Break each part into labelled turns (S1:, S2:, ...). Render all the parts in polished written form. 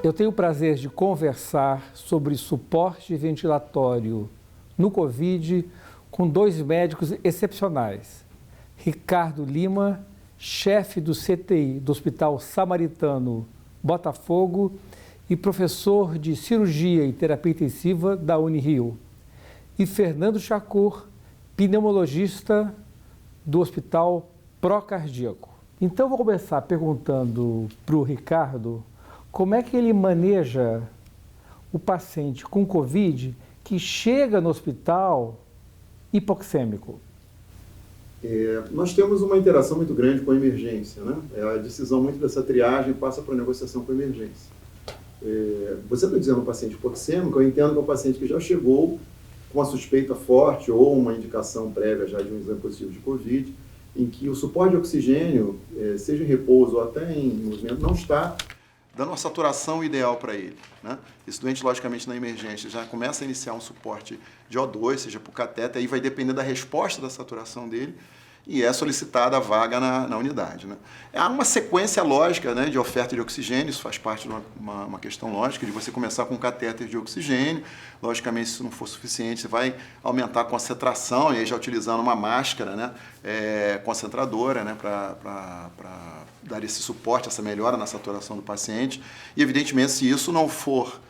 S1: Eu tenho o prazer de conversar sobre suporte ventilatório no Covid com dois médicos excepcionais. Ricardo Lima, chefe do CTI do Hospital Samaritano Botafogo e professor de cirurgia e terapia intensiva da Unirio. E Fernando Chacur, pneumologista do Hospital Procardíaco. Então, vou começar perguntando para o Ricardo como é que ele maneja o paciente com Covid que chega no hospital hipoxêmico.
S2: Nós temos uma interação muito grande com a emergência, né? A decisão muito dessa triagem passa para a negociação com a emergência. Você está dizendo um paciente hipoxêmico, eu entendo que é um paciente que já chegou com uma suspeita forte ou uma indicação prévia já de um exame positivo de Covid, em que o suporte de oxigênio, seja em repouso ou até em movimento, não está dando uma saturação ideal para ele, né? Esse doente, logicamente, na emergência já começa a iniciar um suporte de O2, seja por catéter, aí vai depender da resposta da saturação dele e é solicitada a vaga na unidade, né? Há uma sequência lógica, né, de oferta de oxigênio, isso faz parte de uma questão lógica, de você começar com um catéter de oxigênio, logicamente, se não for suficiente, você vai aumentar a concentração, e aí já utilizando uma máscara, né, concentradora, né, para dar esse suporte, essa melhora na saturação do paciente, e evidentemente, se isso não for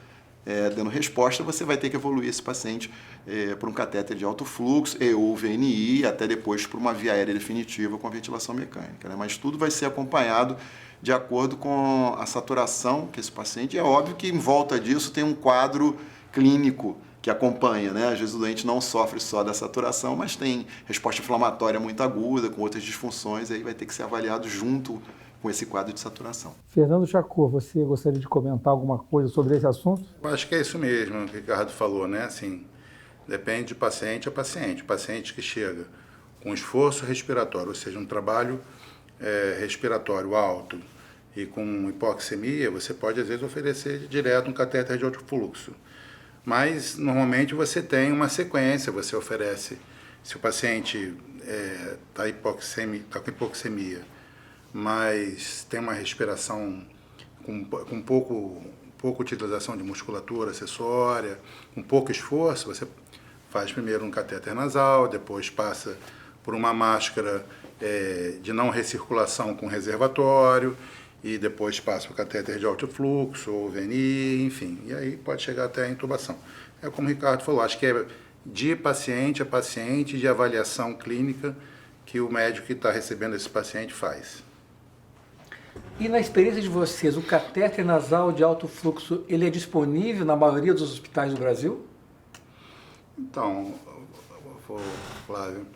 S2: dando resposta, você vai ter que evoluir esse paciente para um catéter de alto fluxo ou VNI, até depois para uma via aérea definitiva com a ventilação mecânica, né? Mas tudo vai ser acompanhado de acordo com a saturação que esse paciente... É óbvio que em volta disso tem um quadro clínico que acompanha, né? Às vezes o doente não sofre só da saturação, mas tem resposta inflamatória muito aguda, com outras disfunções, aí vai ter que ser avaliado junto com esse quadro de saturação.
S1: Fernando Chacur, você gostaria de comentar alguma coisa sobre esse assunto?
S3: Eu acho que é isso mesmo que o Ricardo falou, né? Assim, depende de paciente a paciente. O paciente que chega com esforço respiratório, ou seja, um trabalho respiratório alto e com hipoxemia, você pode às vezes oferecer direto um catéter de alto fluxo. Mas normalmente você tem uma sequência, você oferece, se o paciente está com hipoxemia, mas tem uma respiração com pouca utilização de musculatura acessória, com pouco esforço, você faz primeiro um catéter nasal, depois passa por uma máscara de não recirculação com reservatório, e depois passa para o catéter de alto fluxo, ou VNI, enfim, e aí pode chegar até a intubação. É como o Ricardo falou, acho que é de paciente a paciente, de avaliação clínica, que o médico que está recebendo esse paciente faz.
S1: E na experiência de vocês, o catéter nasal de alto fluxo, ele é disponível na maioria dos hospitais do Brasil?
S3: Então, Flávio,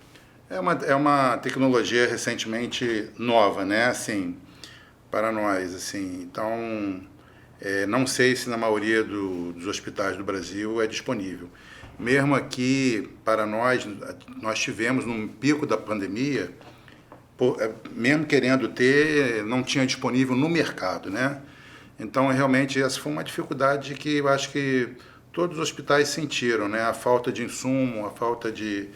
S3: é uma tecnologia recentemente nova, né, assim, para nós, assim, então, não sei se na maioria dos hospitais do Brasil é disponível. Mesmo aqui, para nós tivemos num pico da pandemia, mesmo querendo ter, não tinha disponível no mercado, né? Então, realmente, essa foi uma dificuldade que eu acho que todos os hospitais sentiram, né? A falta de insumo, a falta de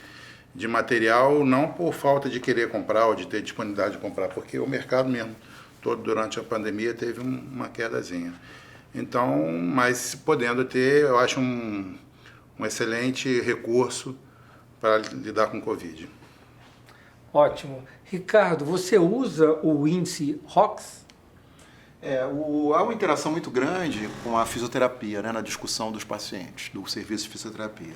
S3: material, não por falta de querer comprar ou de ter disponibilidade de comprar, porque o mercado mesmo, todo durante a pandemia, teve uma quedazinha. Então, mas podendo ter, eu acho um excelente recurso para lidar com o Covid.
S1: Ótimo. Ricardo, você usa o índice ROX?
S2: Há uma interação muito grande com a fisioterapia, né, na discussão dos pacientes, do serviço de fisioterapia.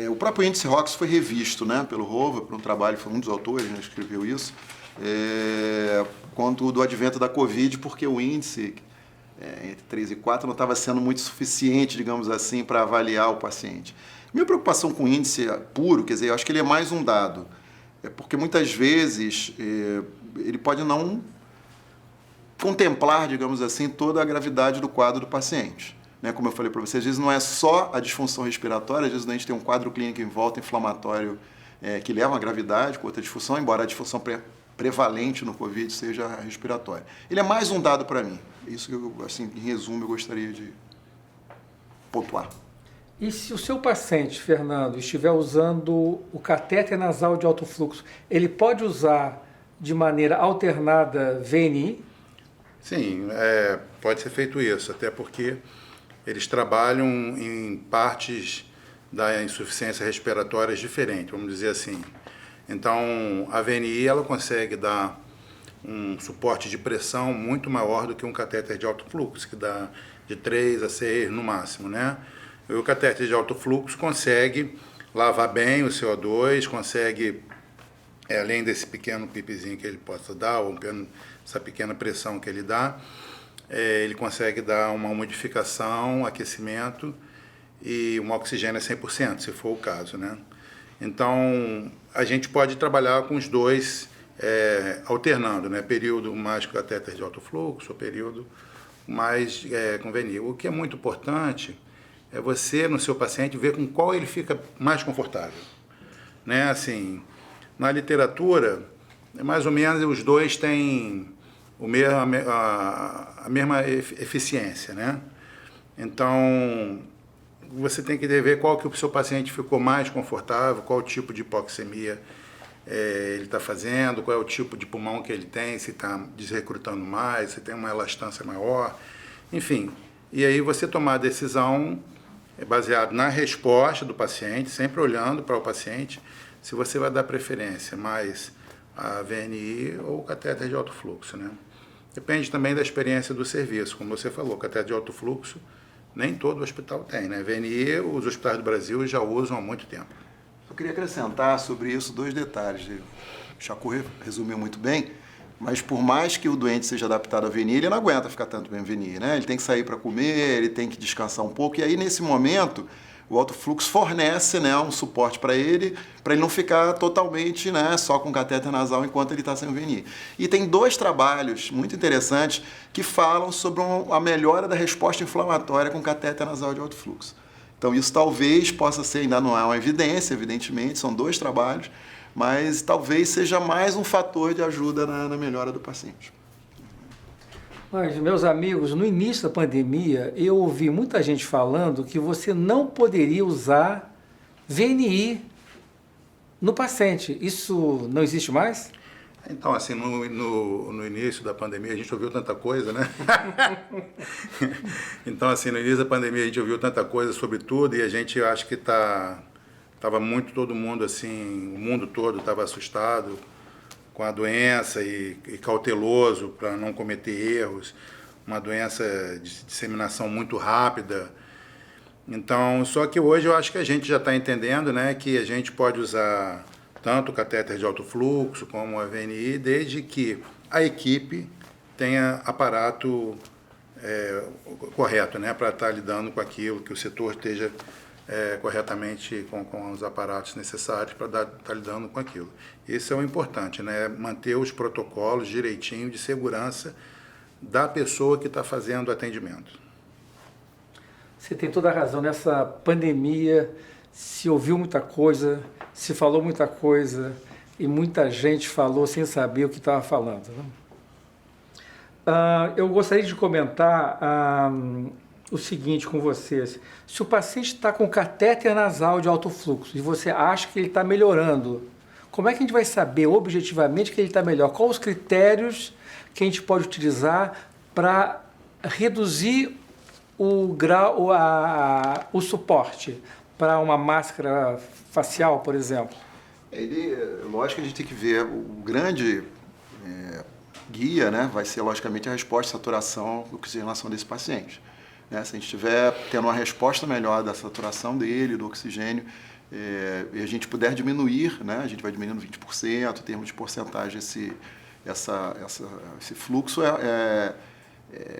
S2: O próprio índice ROX foi revisto, né, pelo Hoover, por um trabalho, foi um dos autores, né, que escreveu isso, quanto do advento da Covid, porque o índice entre 3 e 4 não estava sendo muito suficiente, digamos assim, para avaliar o paciente. Minha preocupação com o índice puro, quer dizer, eu acho que ele é mais um dado, porque muitas vezes ele pode não contemplar, digamos assim, toda a gravidade do quadro do paciente. Né? Como eu falei para você, às vezes não é só a disfunção respiratória, às vezes a gente tem um quadro clínico em volta inflamatório que leva à gravidade, com outra disfunção, embora a disfunção prevalente no Covid seja respiratória. Ele é mais um dado para mim. Isso que eu, assim, em resumo, eu gostaria de pontuar.
S1: E se o seu paciente, Fernando, estiver usando o catéter nasal de alto fluxo, ele pode usar de maneira alternada VNI?
S3: Sim, pode ser feito isso, até porque eles trabalham em partes da insuficiência respiratória diferentes, vamos dizer assim. Então, a VNI ela consegue dar um suporte de pressão muito maior do que um catéter de alto fluxo, que dá de 3 a 6 no máximo, né? E o catéter de alto fluxo consegue lavar bem o CO2, consegue, além desse pequeno pipizinho que ele possa dar, ou essa pequena pressão que ele dá, ele consegue dar uma umidificação, aquecimento e um oxigênio a 100%, se for o caso, né? Então, a gente pode trabalhar com os dois alternando, né? Período mais com catéter de alto fluxo, período mais com VNI. O que é muito importante é você, no seu paciente, ver com qual ele fica mais confortável, né? Assim, na literatura, mais ou menos os dois têm a mesma eficiência, né? Então, você tem que ver qual que o seu paciente ficou mais confortável, qual o tipo de hipoxemia ele está fazendo, qual é o tipo de pulmão que ele tem, se está desrecrutando mais, se tem uma elastância maior, enfim. E aí você tomar a decisão baseado na resposta do paciente, sempre olhando para o paciente, se você vai dar preferência mais a VNI ou o catéter de alto fluxo, né? Depende também da experiência do serviço, como você falou, catéter de alto fluxo nem todo hospital tem, né? VNI, os hospitais do Brasil já usam há muito tempo.
S4: Eu queria acrescentar sobre isso 2 detalhes. O Chacur resumiu muito bem, mas por mais que o doente seja adaptado à VNI, ele não aguenta ficar tanto bem em VNI, né? Ele tem que sair para comer, ele tem que descansar um pouco, e aí nesse momento o alto fluxo fornece, né, um suporte para ele não ficar totalmente, né, só com catéter nasal enquanto ele está sem o VNI. E tem 2 trabalhos muito interessantes que falam sobre a melhora da resposta inflamatória com catéter nasal de alto fluxo. Então isso talvez possa ser, ainda não é uma evidência, evidentemente, são 2 trabalhos, mas talvez seja mais um fator de ajuda na melhora do paciente.
S1: Mas, meus amigos, no início da pandemia, eu ouvi muita gente falando que você não poderia usar VNI no paciente. Isso não existe mais?
S3: Então, assim, no início da pandemia a gente ouviu tanta coisa, né? Então, assim, no início da pandemia a gente ouviu tanta coisa sobre tudo e a gente acho que estava muito todo mundo, assim, o mundo todo estava assustado com a doença e cauteloso para não cometer erros, uma doença de disseminação muito rápida. Então, só que hoje eu acho que a gente já está entendendo, né, que a gente pode usar tanto o catéter de alto fluxo como a VNI, desde que a equipe tenha aparato correto, né, para estar lidando com aquilo, que o setor esteja corretamente com os aparatos necessários para estar lidando com aquilo. Isso é o importante, né? Manter os protocolos direitinho de segurança da pessoa que está fazendo o atendimento.
S1: Você tem toda a razão. Nessa pandemia se ouviu muita coisa, se falou muita coisa e muita gente falou sem saber o que estava falando, né? Eu gostaria de comentar o seguinte com vocês. Se o paciente está com catéter nasal de alto fluxo e você acha que ele está melhorando, como é que a gente vai saber objetivamente que ele está melhor? Quais os critérios que a gente pode utilizar para reduzir o grau, o suporte para uma máscara facial, por exemplo?
S4: Lógico que a gente tem que ver o grande guia, né? Vai ser logicamente a resposta à saturação e oxigenação desse paciente. Né? Se a gente estiver tendo uma resposta melhor da saturação dele, do oxigênio, e a gente puder diminuir, né? A gente vai diminuindo 20%, em termos de porcentagem, esse fluxo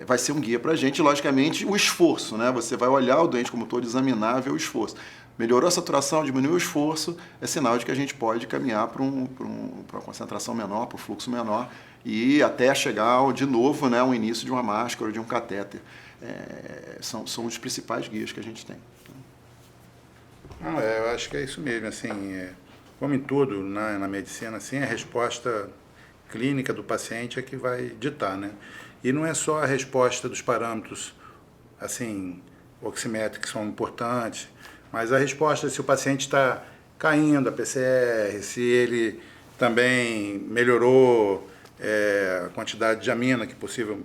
S4: vai ser um guia para a gente. Logicamente, o esforço, né? Você vai olhar o doente como todo, examinar, ver o esforço. Melhorou a saturação, diminuiu o esforço, é sinal de que a gente pode caminhar para uma concentração menor, para um fluxo menor, e até chegar, de novo, né, ao início de uma máscara ou de um catéter. São os principais guias que a gente tem.
S3: Eu acho que é isso mesmo, assim, como em tudo na medicina, assim, a resposta clínica do paciente é que vai ditar, né? E não é só a resposta dos parâmetros, assim, oximétricos que são importantes, mas a resposta se o paciente está caindo a PCR, se ele também melhorou a quantidade de amina que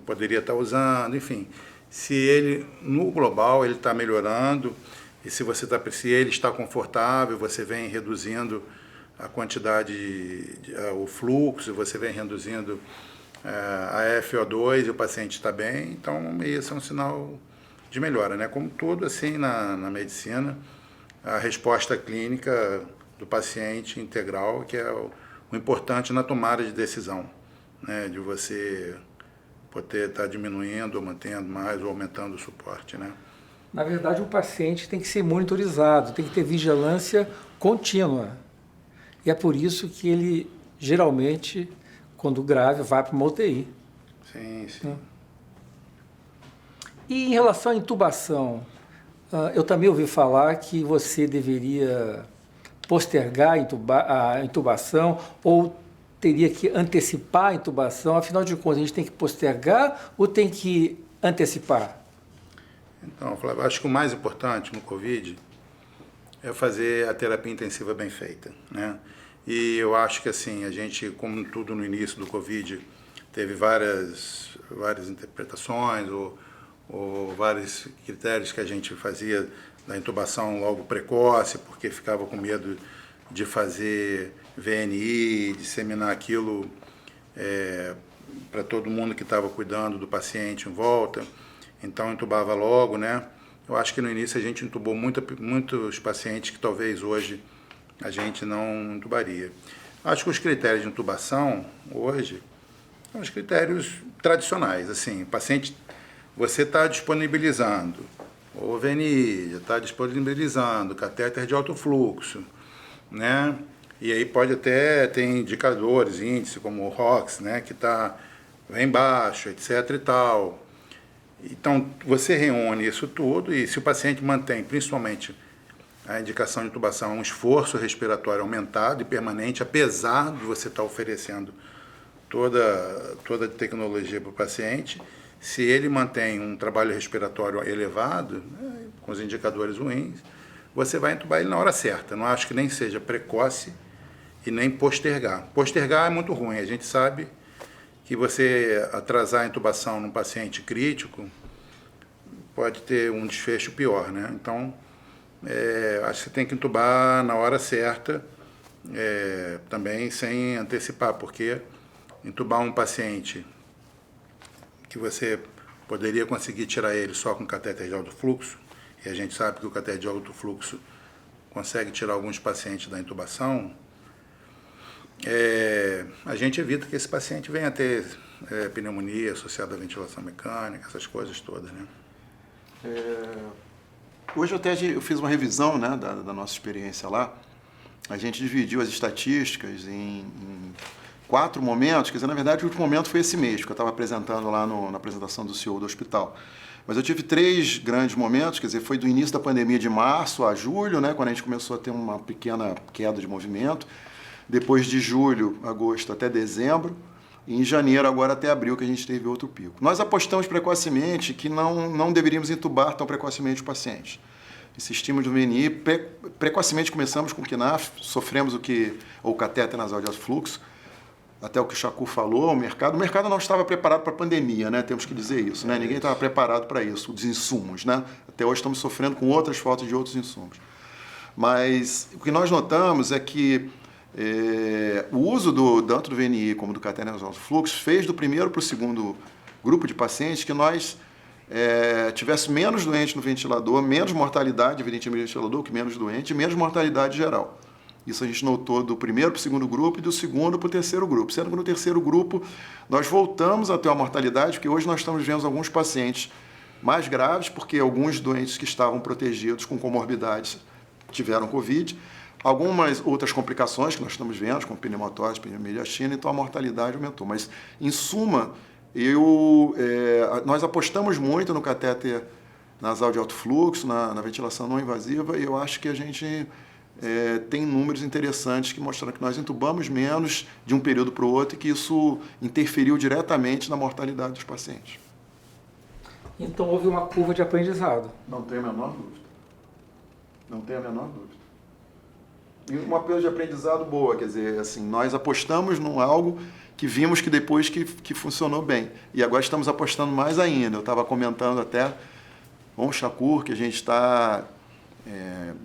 S3: poderia estar usando, enfim. Se ele, no global, ele está melhorando, e se ele está confortável, você vem reduzindo a quantidade, o fluxo, você vem reduzindo a FO2 e o paciente está bem, então isso é um sinal de melhora, né? Como tudo assim na medicina, a resposta clínica do paciente integral, que é o importante na tomada de decisão, né? De você poder estar diminuindo ou mantendo mais ou aumentando o suporte, né?
S1: Na verdade, o paciente tem que ser monitorizado, tem que ter vigilância contínua. E é por isso que ele, geralmente, quando grave, vai para uma UTI.
S3: Sim, sim.
S1: E em relação à intubação, eu também ouvi falar que você deveria postergar a intubação ou teria que antecipar a intubação. Afinal de contas, a gente tem que postergar ou tem que antecipar?
S3: Então, Flávio, acho que o mais importante no Covid é fazer a terapia intensiva bem feita, né? E eu acho que assim, a gente, como tudo no início do Covid, teve várias interpretações ou vários critérios que a gente fazia da intubação logo precoce, porque ficava com medo de fazer VNI, disseminar aquilo para todo mundo que estava cuidando do paciente em volta. Então, entubava logo, né? Eu acho que no início a gente entubou muitos pacientes que talvez hoje a gente não entubaria. Acho que os critérios de intubação hoje são os critérios tradicionais. Assim, paciente, você está disponibilizando o VNI, está disponibilizando catéter de alto fluxo, né? E aí pode até ter indicadores, índice como o ROX, né? Que está bem baixo, etc e tal. Então, você reúne isso tudo e se o paciente mantém, principalmente, a indicação de intubação, um esforço respiratório aumentado e permanente, apesar de você estar oferecendo toda a tecnologia para o paciente, se ele mantém um trabalho respiratório elevado, né, com os indicadores ruins, você vai intubar ele na hora certa. Não acho que nem seja precoce e nem postergar. Postergar é muito ruim, a gente sabe que você atrasar a intubação num paciente crítico pode ter um desfecho pior, né? Então, acho que você tem que intubar na hora certa, também sem antecipar, porque intubar um paciente que você poderia conseguir tirar ele só com catéter de alto fluxo, e a gente sabe que o catéter de alto fluxo consegue tirar alguns pacientes da intubação, a gente evita que esse paciente venha a ter pneumonia associada à ventilação mecânica, essas coisas todas, né?
S4: Hoje eu fiz uma revisão, né, da nossa experiência lá. A gente dividiu as estatísticas em 4 momentos, quer dizer, na verdade o último momento foi esse mês, que eu estava apresentando lá na apresentação do CEO do hospital. Mas eu tive 3 grandes momentos, quer dizer, foi do início da pandemia de março a julho, né, quando a gente começou a ter uma pequena queda de movimento. Depois de julho, agosto até dezembro, e em janeiro agora até abril que a gente teve outro pico. Nós apostamos precocemente que não deveríamos entubar tão precocemente os pacientes. Insistimos no VNI, precocemente começamos com o KNAF, sofremos o catéter nasal de alto fluxo, até o que o Chacu falou, o mercado não estava preparado para a pandemia, né? Temos que dizer isso, né? Ninguém estava preparado para isso, os insumos, né? Até hoje estamos sofrendo com outras faltas de outros insumos. Mas o que nós notamos é que o uso tanto do VNI como do catéter nasal de fluxo fez do primeiro para o segundo grupo de pacientes que nós tivesse menos doentes no ventilador, menos mortalidade, evidentemente, no ventilador, que menos doente, e menos mortalidade geral. Isso a gente notou do primeiro para o segundo grupo e do segundo para o terceiro grupo. Sendo que no terceiro grupo nós voltamos a ter uma mortalidade, porque hoje nós estamos vendo alguns pacientes mais graves, porque alguns doentes que estavam protegidos com comorbidades tiveram Covid, algumas outras complicações que nós estamos vendo, como pneumotórax, pneumomediastina, então a mortalidade aumentou. Mas, em suma, nós apostamos muito no catéter nasal de alto fluxo, na ventilação não invasiva, e eu acho que a gente tem números interessantes que mostram que nós entubamos menos de um período para o outro e que isso interferiu diretamente na mortalidade dos pacientes.
S1: Então houve uma curva de aprendizado.
S4: Não tenho a menor dúvida. Não tenho a menor dúvida. E uma curva de aprendizado boa, quer dizer, assim, nós apostamos num algo que vimos que depois que funcionou bem. E agora estamos apostando mais ainda. Eu estava comentando até com o Shakur que a gente está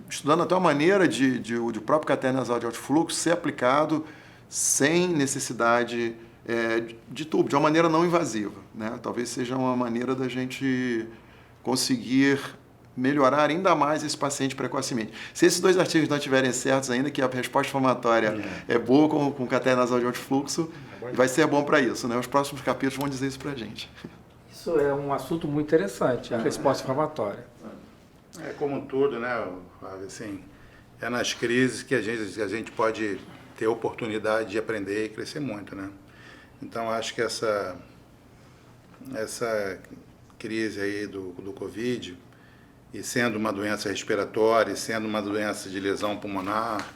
S4: estudando até uma maneira de o próprio catéter nasal de alto fluxo ser aplicado sem necessidade de tubo, de uma maneira não invasiva, né? Talvez seja uma maneira da gente conseguir melhorar ainda mais esse paciente precocemente. Se esses 2 artigos não estiverem certos ainda, que a resposta inflamatória é boa com catéter nasal de alto fluxo, vai ser bom para isso, né? Os próximos capítulos vão dizer isso para a gente.
S1: Isso é um assunto muito interessante, a resposta inflamatória.
S3: É como tudo, né, Flávio? Assim, é nas crises que a gente pode ter oportunidade de aprender e crescer muito, né? Então, acho que essa crise aí do Covid, e sendo uma doença respiratória, e sendo uma doença de lesão pulmonar,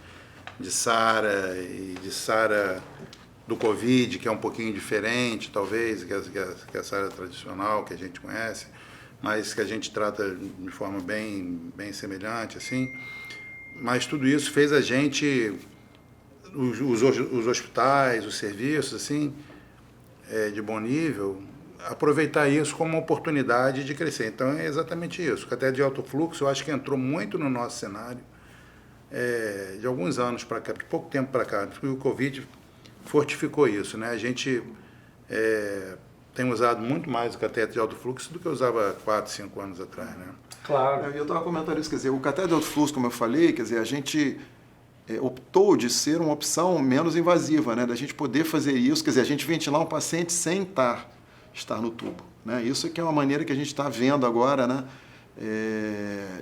S3: de SARA e de SARA do Covid, que é um pouquinho diferente, talvez, que a SARA tradicional, que a gente conhece, mas que a gente trata de forma bem semelhante, assim. Mas tudo isso fez a gente, os hospitais, os serviços, assim, de bom nível, aproveitar isso como uma oportunidade de crescer. Então é exatamente isso. O catéter de alto fluxo, eu acho que entrou muito no nosso cenário de alguns anos para cá, de pouco tempo para cá, porque o Covid fortificou isso, né? A gente tem usado muito mais o catéter de alto fluxo do que usava 4, 5 anos atrás, né?
S1: Claro.
S4: Eu estava comentando isso, quer dizer, o catéter de alto fluxo, como eu falei, quer dizer, a gente optou de ser uma opção menos invasiva, né? Da gente poder fazer isso, quer dizer, a gente ventilar um paciente sem estar no tubo, né? Isso que é uma maneira que a gente está vendo agora, né?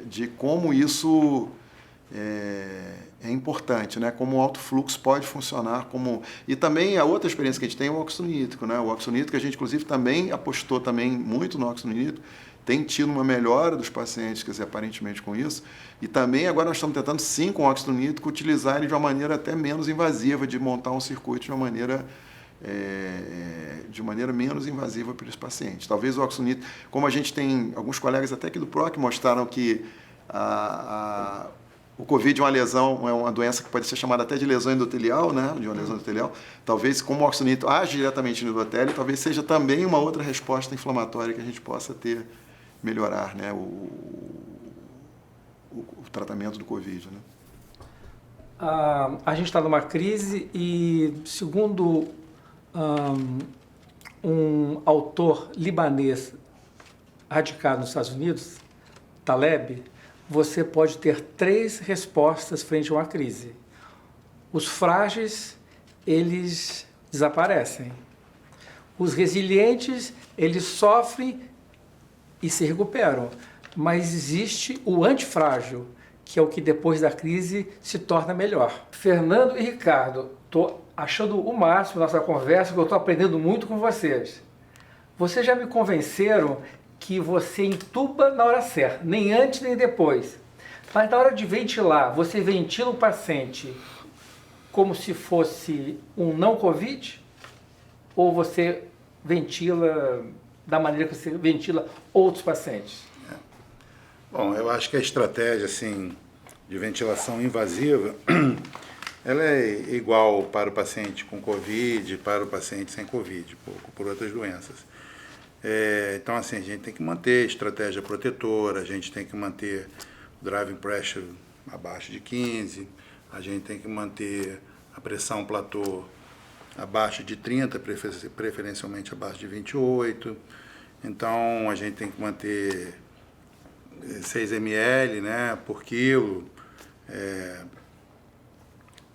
S4: De como isso é importante, né? Como o alto fluxo pode funcionar como... E também a outra experiência que a gente tem é o óxido nítrico, né? O óxido nítrico, a gente inclusive também apostou também muito no óxido nítrico, tem tido uma melhora dos pacientes, quer dizer, aparentemente com isso, e também agora nós estamos tentando sim com o óxido nítrico utilizar ele de uma maneira até menos invasiva, de montar um circuito de uma maneira menos invasiva para os pacientes. Talvez o óxido nítrico, como a gente tem alguns colegas até aqui do PROC mostraram que o Covid é uma lesão, é uma doença que pode ser chamada até de lesão endotelial, né? De uma lesão endotelial. Talvez, como o óxido nítrico age diretamente no endotélio, talvez seja também uma outra resposta inflamatória que a gente possa melhorar, né? O tratamento do Covid, né?
S1: A gente está numa crise e, segundo um autor libanês radicado nos Estados Unidos, Taleb, você pode ter 3 respostas frente a uma crise. Os frágeis, eles desaparecem. Os resilientes, eles sofrem e se recuperam. Mas existe o antifrágil, que é o que depois da crise se torna melhor. Fernando e Ricardo, estou achando o máximo nossa conversa, porque eu estou aprendendo muito com vocês. Vocês já me convenceram que você entuba na hora certa, nem antes nem depois. Mas na hora de ventilar, você ventila o paciente como se fosse um não Covid? Ou você ventila da maneira que você ventila outros pacientes?
S3: Bom, eu acho que a estratégia assim, de ventilação invasiva, ela é igual para o paciente com Covid e para o paciente sem Covid, por outras doenças. Então, assim, a gente tem que manter estratégia protetora, a gente tem que manter o driving pressure abaixo de 15, a gente tem que manter a pressão platô abaixo de 30, preferencialmente abaixo de 28. Então, a gente tem que manter 6 ml, né, por quilo,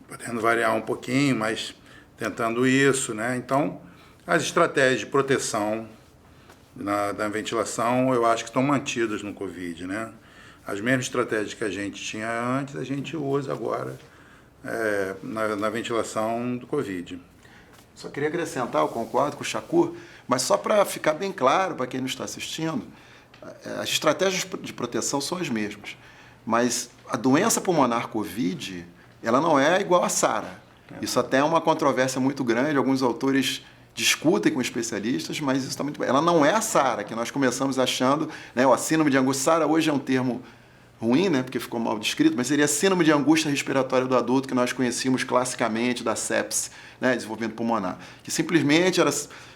S3: podendo variar um pouquinho, mas tentando isso, né? Então, as estratégias de proteção da ventilação, eu acho que estão mantidas no Covid, né? As mesmas estratégias que a gente tinha antes, a gente usa agora na ventilação do Covid.
S4: Só queria acrescentar, eu concordo com o Shakur, mas só para ficar bem claro para quem não está assistindo, as estratégias de proteção são as mesmas, mas a doença pulmonar Covid, ela não é igual a SARA. Isso até é uma controvérsia muito grande, alguns autores discutem com especialistas, mas isso está muito bem. Ela não é a SARA, que nós começamos achando, né, a síndrome de angústia. SARA hoje é um termo ruim, né, porque ficou mal descrito, mas seria a síndrome de angústia respiratória do adulto, que nós conhecíamos classicamente da sepse, né, desenvolvimento pulmonar, que simplesmente era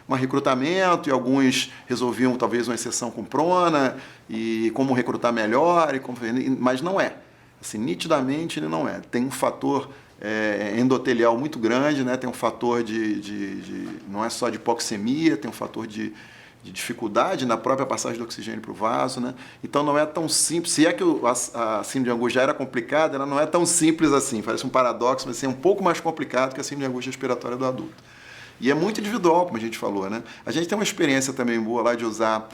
S4: um recrutamento e alguns resolviam talvez uma exceção com prona e como recrutar melhor, mas não é. Assim, nitidamente ele não é. Tem um fator endotelial muito grande, né? Tem um fator não é só de hipoxemia, tem um fator de dificuldade na própria passagem do oxigênio para o vaso, né? Então não é tão simples. Se é que a síndrome de angústia já era complicada, ela não é tão simples assim. Parece um paradoxo, mas é um pouco mais complicado que a síndrome de angústia respiratória do adulto. E é muito individual, como a gente falou, né? A gente tem uma experiência também boa lá de usar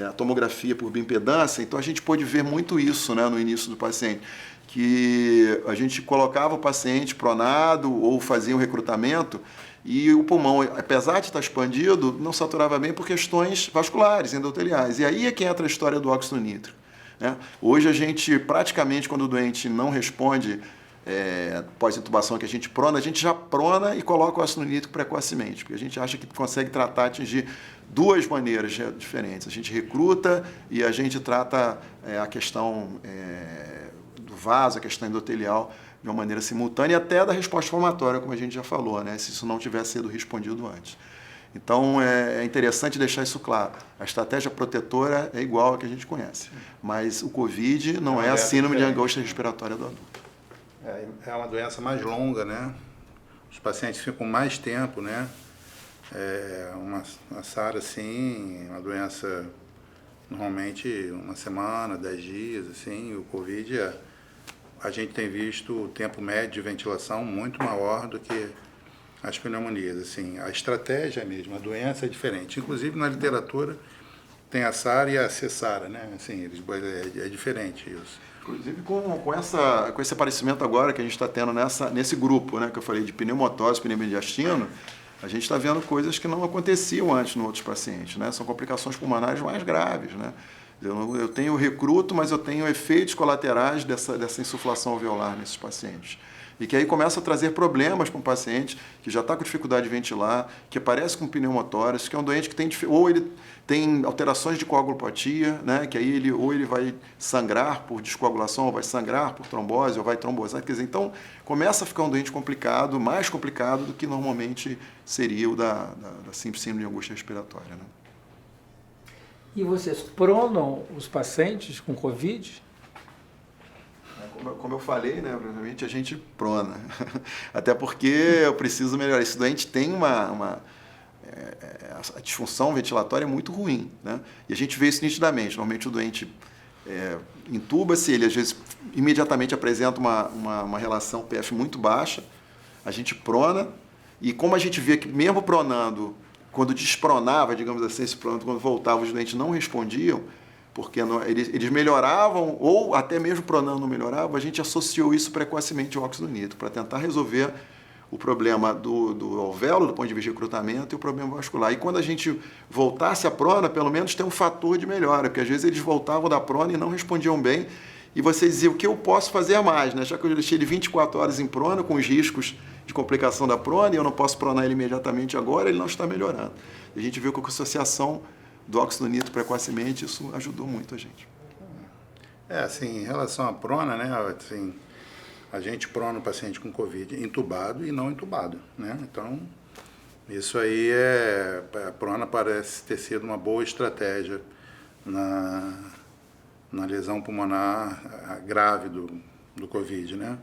S4: a tomografia por bioimpedância, então a gente pôde ver muito isso, né, no início do paciente, que a gente colocava o paciente pronado ou fazia um recrutamento e o pulmão, apesar de estar expandido, não saturava bem por questões vasculares, endoteliais. E aí é que entra a história do óxido nítrico, né? Hoje a gente, praticamente, quando o doente não responde pós-intubação, que a gente já prona e coloca o ácido nítrico precocemente, porque a gente acha que consegue tratar, atingir duas maneiras diferentes. A gente recruta e a gente trata a questão do vaso, a questão endotelial, de uma maneira simultânea, e até da resposta inflamatória, como a gente já falou, né, se isso não tivesse sido respondido antes. Então, é interessante deixar isso claro. A estratégia protetora é igual a que a gente conhece, mas o COVID não é a síndrome de angústia respiratória do adulto.
S3: É uma doença mais longa, né? Os pacientes ficam mais tempo, né? Uma SARA, assim, uma doença, normalmente, uma semana, 10 dias, assim. O COVID, a gente tem visto o tempo médio de ventilação muito maior do que as pneumonias, assim. A estratégia é a mesma, a doença é diferente. Inclusive, na literatura, tem a SARA e a CESARA, né? Assim, é diferente isso.
S4: Inclusive com esse aparecimento agora que a gente está tendo nesse grupo, né, que eu falei de pneumotose, pneumodiastino, a gente está vendo coisas que não aconteciam antes em outros pacientes, né? São complicações pulmonares mais graves, né? Eu tenho recruto, mas eu tenho efeitos colaterais dessa insuflação alveolar nesses pacientes. E que aí começa a trazer problemas para um paciente que já está com dificuldade de ventilar, que aparece com pneumotórax, que é um doente que tem, ou ele tem alterações de coagulopatia, né, que aí ele vai sangrar por descoagulação, ou vai sangrar por trombose, ou vai trombosar. Quer dizer, então começa a ficar um doente complicado, mais complicado do que normalmente seria o da síndrome de angústia respiratória, né?
S1: E vocês pronam os pacientes com Covid?
S4: Como eu falei, né, obviamente a gente prona. Até porque eu preciso melhorar. Esse doente tem a disfunção ventilatória é muito ruim, né? E a gente vê isso nitidamente. Normalmente o doente intuba-se, ele às vezes imediatamente apresenta uma relação PF muito baixa, a gente prona, e como a gente vê que mesmo pronando, quando despronava, digamos assim, esse pronto, quando voltava, os doentes não respondiam, porque eles melhoravam, ou até mesmo pronando não melhorava, a gente associou isso precocemente ao óxido nítrico, para tentar resolver o problema do alvéolo, do ponto de vista de recrutamento, e o problema vascular. E quando a gente voltasse à prona, pelo menos tem um fator de melhora, porque às vezes eles voltavam da prona e não respondiam bem, e você dizia, o que eu posso fazer mais, né? Já que eu deixei ele 24 horas em prona, com os riscos de complicação da prona, e eu não posso pronar ele imediatamente agora, ele não está melhorando. E a gente viu que com a associação do óxido nítrico precocemente, isso ajudou muito a gente.
S3: Assim, em relação à prona, né, assim, a gente prona o paciente com Covid entubado e não entubado, né? Então, isso aí a prona parece ter sido uma boa estratégia na lesão pulmonar grave do Covid, né?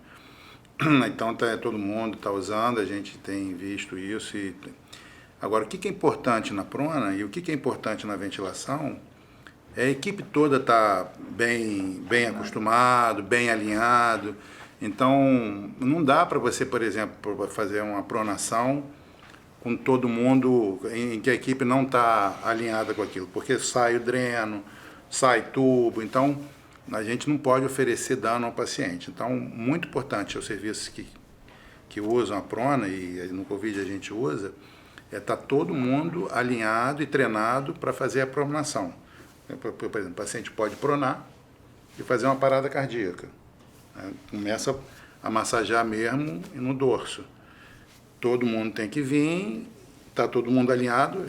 S3: Então, todo mundo está usando, a gente tem visto isso. Agora, o que é importante na prona e o que é importante na ventilação é a equipe toda estar bem acostumado, bem alinhado. Então, não dá para você, por exemplo, fazer uma pronação com todo mundo em que a equipe não está alinhada com aquilo, porque sai o dreno, sai tubo, então a gente não pode oferecer dano ao paciente. Então, muito importante é os serviços que usam a prona, e no Covid a gente usa, estar todo mundo alinhado e treinado para fazer a pronação. Por exemplo, o paciente pode pronar e fazer uma parada cardíaca. Começa a massagear mesmo no dorso. Todo mundo tem que vir, está todo mundo alinhado,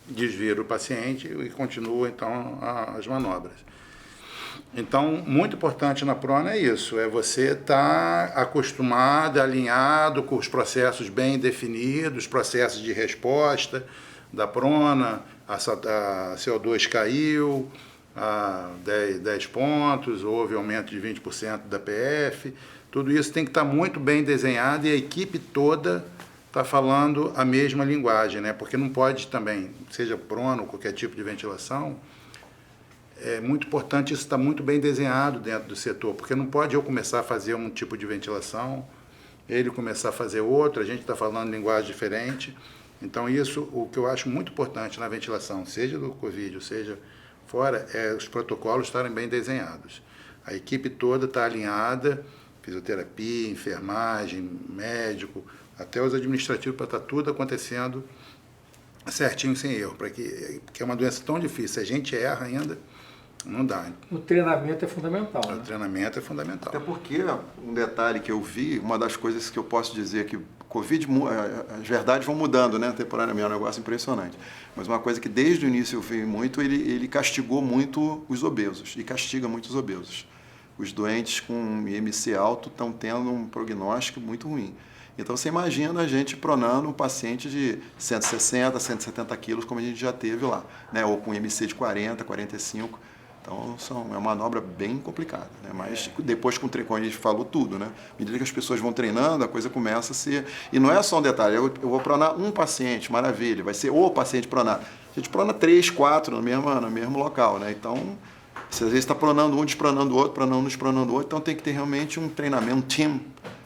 S3: desvira o paciente e continua então as manobras. Então, muito importante na prona é isso, é você estar acostumado, alinhado com os processos bem definidos, processos de resposta da prona, a CO2 caiu, a 10 pontos, houve aumento de 20% da PF, tudo isso tem que estar muito bem desenhado e a equipe toda está falando a mesma linguagem, né? Porque não pode também, seja prona ou qualquer tipo de ventilação, é muito importante isso estar muito bem desenhado dentro do setor, porque não pode eu começar a fazer um tipo de ventilação, ele começar a fazer outro, a gente está falando linguagem diferente. Então isso, o que eu acho muito importante na ventilação, seja do Covid, ou seja fora, é os protocolos estarem bem desenhados. A equipe toda está alinhada, fisioterapia, enfermagem, médico, até os administrativos, para estar tudo acontecendo certinho, sem erro, porque é uma doença tão difícil, se a gente erra ainda, não dá.
S1: O treinamento é fundamental.
S3: O treinamento é fundamental.
S4: Até porque, um detalhe que eu vi, uma das coisas que eu posso dizer que Covid, as verdades vão mudando, né, temporariamente, é um negócio impressionante. Mas uma coisa que desde o início eu vi muito, ele castigou muito os obesos, e castiga muito os obesos. Os doentes com IMC alto estão tendo um prognóstico muito ruim. Então você imagina a gente pronando um paciente de 160, 170 quilos, como a gente já teve lá, né, ou com IMC de 40, 45. Então é uma manobra bem complicada, né? Mas depois com o a gente falou tudo, né? À medida que as pessoas vão treinando, a coisa começa a ser... E não é só um detalhe, eu vou pronar um paciente, maravilha, vai ser o paciente pronado. A gente prona 3, 4 no mesmo local, né? Então, você às vezes está pronando um, despronando o outro, pronando um, despronando o outro, então tem que ter realmente um treinamento, um team,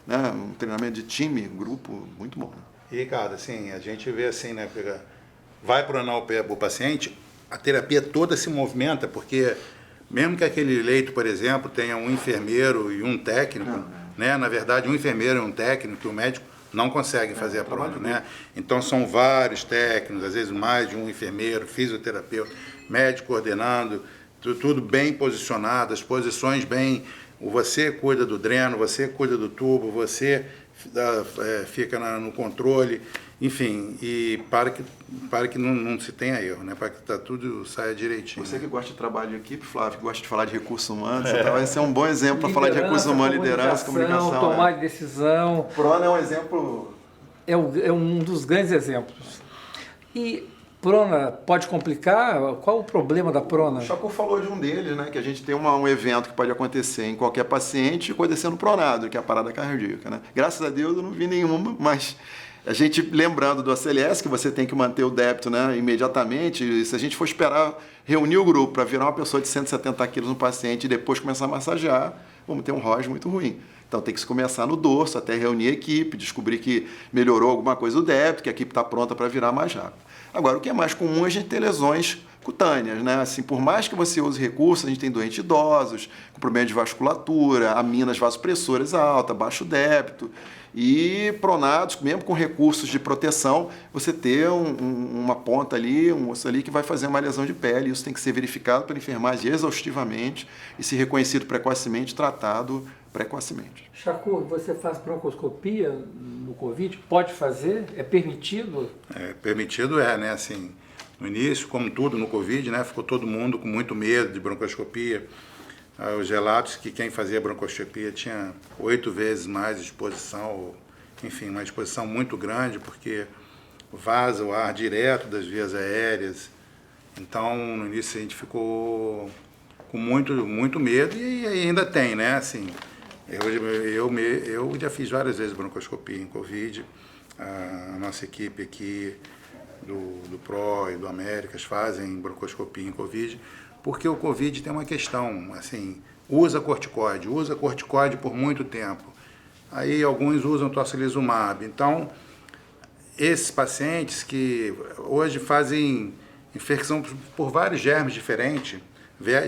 S4: né? Um treinamento de time, grupo, muito bom.
S3: E, Ricardo, assim, a gente vê assim, né? Vai pronar o paciente, a terapia toda se movimenta, porque mesmo que aquele leito, por exemplo, tenha um enfermeiro e um técnico, né? Na verdade, um enfermeiro e um técnico, o médico não consegue fazer a prona, né? Então são vários técnicos, às vezes mais de um enfermeiro, fisioterapeuta, médico coordenando, tudo bem posicionado, as posições bem... Você cuida do dreno, você cuida do tubo, você fica no controle, enfim, e para que não se tenha erro, né? Para que tudo saia direitinho.
S4: Você que gosta de trabalho de equipe, Flávio, que gosta de falar de recursos humanos, vai ser um bom exemplo para falar de recursos humanos, liderança, comunicação.
S1: Tomar de decisão.
S4: Prona é um exemplo...
S1: É um dos grandes exemplos. E prona pode complicar? Qual o problema da prona?
S4: O Chaco falou de um deles, né? Que a gente tem um evento que pode acontecer em qualquer paciente acontecendo pronado, que é a parada cardíaca, né? Graças a Deus eu não vi nenhuma, mas a gente, lembrando do ACLS, que você tem que manter o débito, né, imediatamente, e se a gente for esperar reunir o grupo para virar uma pessoa de 170 quilos no paciente e depois começar a massagear, vamos ter um ROS muito ruim. Então tem que se começar no dorso, até reunir a equipe, descobrir que melhorou alguma coisa do débito, que a equipe está pronta para virar mais rápido. Agora, o que é mais comum é a gente ter lesões cutâneas, né? Assim, por mais que você use recursos, a gente tem doentes idosos, com problema de vasculatura, aminas vasopressoras altas, baixo débito, e pronados, mesmo com recursos de proteção, você ter uma ponta ali, um osso ali que vai fazer uma lesão de pele. Isso tem que ser verificado pela enfermagem exaustivamente e ser reconhecido precocemente, tratado precocemente.
S1: Chaco, você faz broncoscopia no Covid? Pode fazer? É permitido?
S3: Permitido né? Assim, no início, como tudo no Covid, né? Ficou todo mundo com muito medo de broncoscopia. Os relatos que quem fazia broncoscopia tinha 8 vezes mais exposição, enfim, uma exposição muito grande, porque vaza o ar direto das vias aéreas. Então, no início a gente ficou com muito medo e ainda tem, né? Assim, eu já fiz várias vezes broncoscopia em Covid. A nossa equipe aqui do PRO e do Américas fazem broncoscopia em Covid, porque o Covid tem uma questão, assim, usa corticoide por muito tempo. Aí alguns usam tocilizumab. Então, esses pacientes que hoje fazem infecção por vários germes diferentes,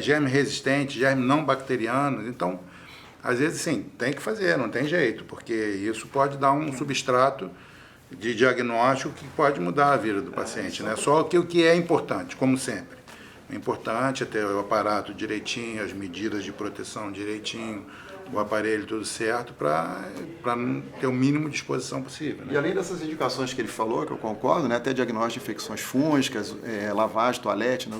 S3: germe resistente, germe não bacterianos, então, às vezes, sim, tem que fazer, não tem jeito, porque isso pode dar um substrato de diagnóstico que pode mudar a vida do paciente, né? Só que o que é importante, como sempre, o importante é ter o aparato direitinho, as medidas de proteção direitinho, o aparelho tudo certo para ter o mínimo de exposição possível. Né?
S4: E além dessas indicações que ele falou, que eu concordo, né, até diagnóstico de infecções fúngicas, lavagem, toalete, né,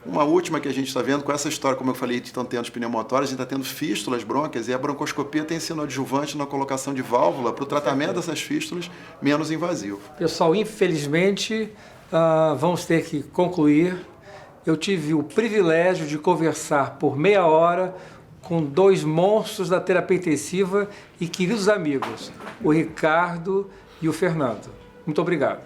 S4: uma última que a gente está vendo com essa história, como eu falei, de estão tendo pneumotórias, a gente está tendo fístulas brônquias e a broncoscopia tem sido adjuvante na colocação de válvula para o tratamento dessas fístulas menos invasivo.
S1: Pessoal, infelizmente, vamos ter que concluir. Eu tive o privilégio de conversar por meia hora com dois monstros da terapia intensiva e queridos amigos, o Ricardo e o Fernando. Muito obrigado.